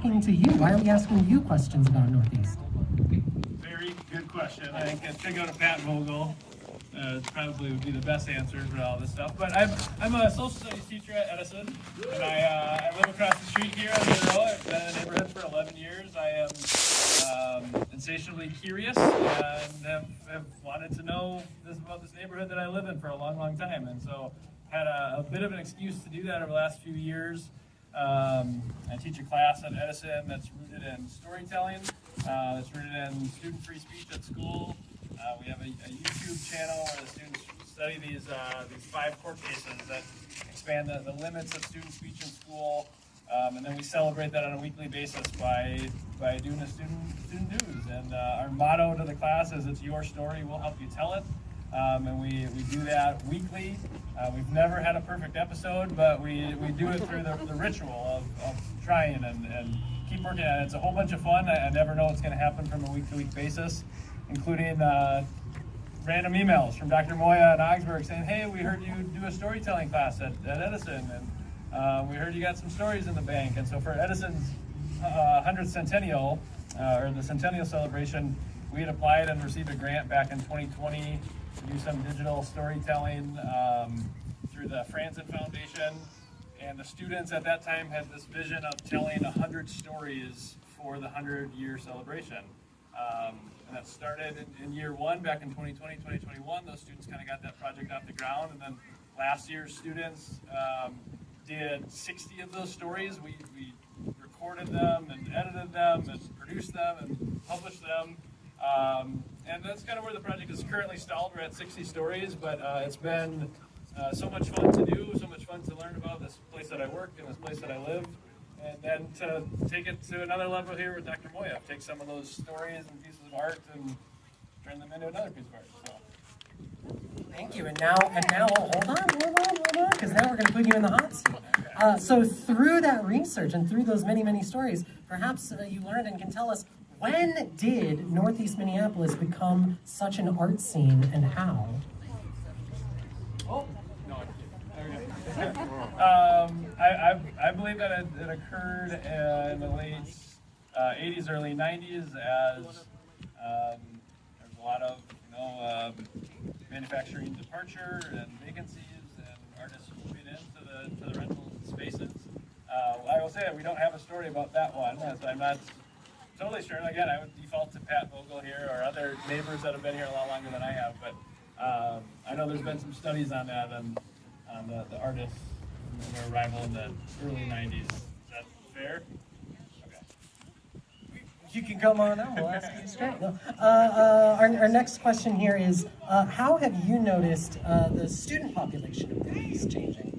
talking to you? Why are we asking you questions about Northeast? Very good question. I think it should go to Pat Vogel. Probably would be the best answer for all this stuff. But I'm a social studies teacher at Edison, and I live across the street here on Monroe. I've been in the neighborhood for 11 years. I am insatiably curious and have wanted to know about this neighborhood that I live in for a long, long time. And so had a bit of an excuse to do that over the last few years. I teach a class at Edison that's rooted in storytelling, that's rooted in student free speech at school. We have a YouTube channel where the students study these 5 court cases that expand the limits of student speech in school, and then we celebrate that on a weekly basis by doing a student news. And our motto to the class is, "It's your story, we'll help you tell it." And we do that weekly. We've never had a perfect episode, but we do it through the ritual of trying and keep working at it. It's a whole bunch of fun. I never know what's going to happen from a week-to-week basis, including random emails from Dr. Moya in Augsburg saying, "Hey, we heard you do a storytelling class at Edison, and we heard you got some stories in the bank." And so for Edison's 100th centennial, or the centennial celebration, we had applied and received a grant back in 2020 to do some digital storytelling through the Franzen Foundation. And the students at that time had this vision of telling 100 stories for the 100-year celebration. And that started in year 1 back in 2020, 2021. Those students kind of got that project off the ground. And then last year's students did 60 of those stories. We recorded them and edited them and produced them and published them. And that's kind of where the project is currently stalled. We're at 60 stories, but it's been so much fun to do, so much fun to learn about this place that I work and this place that I live. And then to take it to another level here with Dr. Moya, take some of those stories and pieces of art and turn them into another piece of art. So. Thank you. And now, hold on, because now we're going to put you in the hot seat. So through that research and through those many, many stories, perhaps you learned and can tell us, when did Northeast Minneapolis become such an art scene, and how? Oh, no. I believe that it occurred in the late 80s, early 90s, as there's a lot of manufacturing departure and vacancies and artists moving into the rental spaces. I will say that we don't have a story about that one, so I'm not totally sure. Again, I would default to Pat Vogel here or other neighbors that have been here a lot longer than I have, but I know there's been some studies on that and on the artists and their arrival in the early 90s. Is that fair? Okay. You can come on out. We'll ask you straight. No. Our next question here is, how have you noticed the student population of Northeast changing?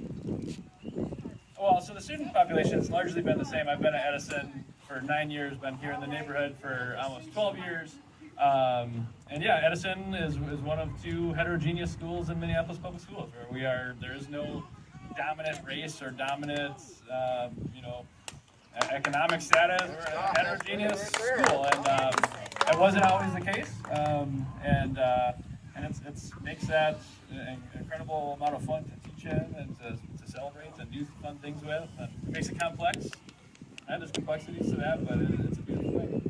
Well, so the student population has largely been the same. I've been at Edison for 9 years, been here in the neighborhood for almost 12 years. And yeah, Edison is one of 2 heterogeneous schools in Minneapolis public schools, where there is no dominant race or dominant, economic status. We're a heterogeneous school, and that wasn't always the case. And it makes that an incredible amount of fun to teach in and to celebrate and do fun things with. And it makes it complex. And there's complexities to that, but it's a beautiful thing.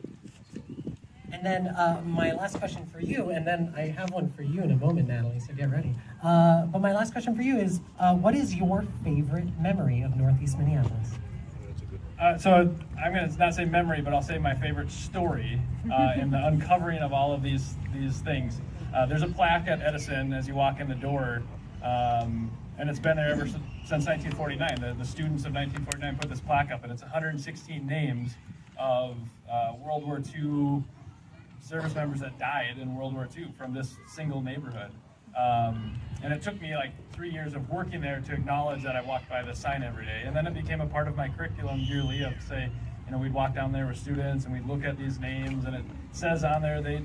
And then my last question for you, and then I have one for you in a moment, Natalie, so get ready. But my last question for you is, what is your favorite memory of Northeast Minneapolis? So I'm going to not say memory, but I'll say my favorite story in the uncovering of all of these things. There's a plaque at Edison as you walk in the door, and it's been there ever since 1949. The students of 1949 put this plaque up, and it's 116 names of World War II service members that died in World War II from this single neighborhood. And it took me like 3 years of working there to acknowledge that I walked by this sign every day. And then it became a part of my curriculum yearly of, say, we'd walk down there with students and we'd look at these names, and it says on there they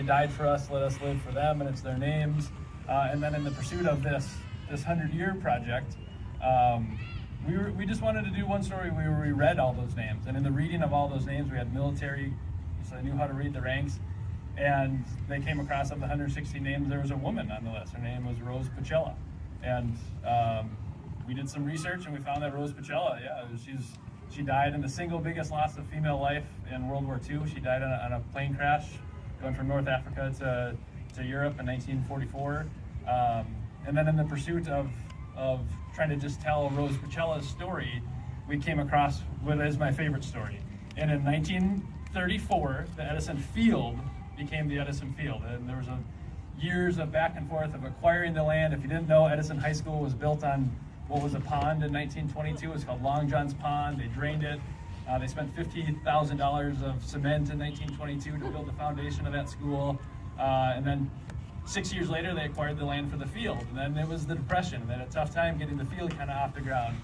died for us, let us live for them, and it's their names. And then in the pursuit of this 100-year project, we just wanted to do one story where we read all those names. And in the reading of all those names, we had military, so I knew how to read the ranks. And they came across, of the 160 names, there was a woman on the list. Her name was Rose Pacella. And we did some research, and we found that Rose Pacella, she's She died in the single biggest loss of female life in World War II. She died on a plane crash going from North Africa to Europe in 1944. And then in the pursuit of trying to just tell Rose Pacella's story, we came across what is my favorite story. And in 1934, the Edison Field became the Edison Field. And there was years of back and forth of acquiring the land. If you didn't know, Edison High School was built on what was a pond in 1922. It was called Long John's Pond. They drained it. They spent $50,000 of cement in 1922 to build the foundation of that school. And then 6 years later, they acquired the land for the field. And then it was the Depression. They had a tough time getting the field kind of off the ground.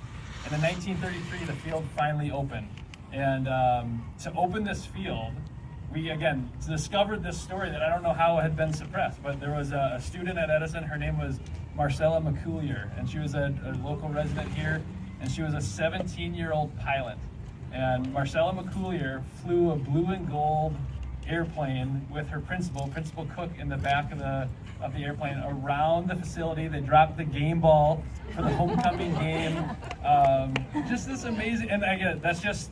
And in 1933, the field finally opened. And to open this field, we again discovered this story that I don't know how it had been suppressed, but there was a student at Edison. Her name was Marcella McCoulier, and she was a local resident here, and she was a 17-year-old pilot. And Marcella McCoulier flew a blue and gold airplane with her Principal Cook, in the back of the airplane around the facility. They dropped the game ball for the homecoming game. Just this amazing, and again, that's just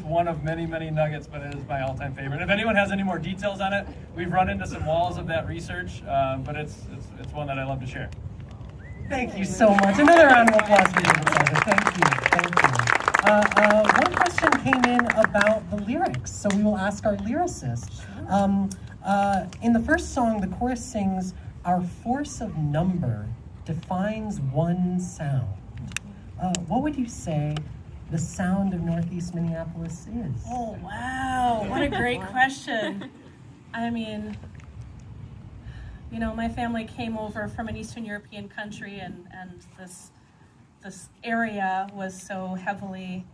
one of many nuggets, but it is my all-time favorite. If anyone has any more details on it, we've run into some walls of that research, but it's one that I love to share. Thank you so much. Another round of applause for David Silver. Thank you. One question came in about the lyrics, so we will ask our lyricist. In the first song, the chorus sings, "Our force of number defines one sound." What would you say the sound of Northeast Minneapolis is? Oh, wow. What a great question. I mean, you know, my family came over from an Eastern European country, and this area was so heavily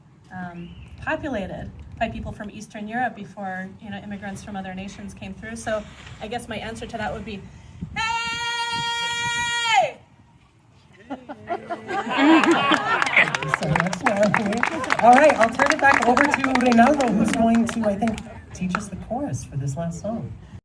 populated by people from Eastern Europe before, you know, immigrants from other nations came through. So I guess my answer to that would be, hey! Thank you so much, Natalie. All right, I'll turn it back over to Reinaldo, who's going to, I think, teach us the chorus for this last song.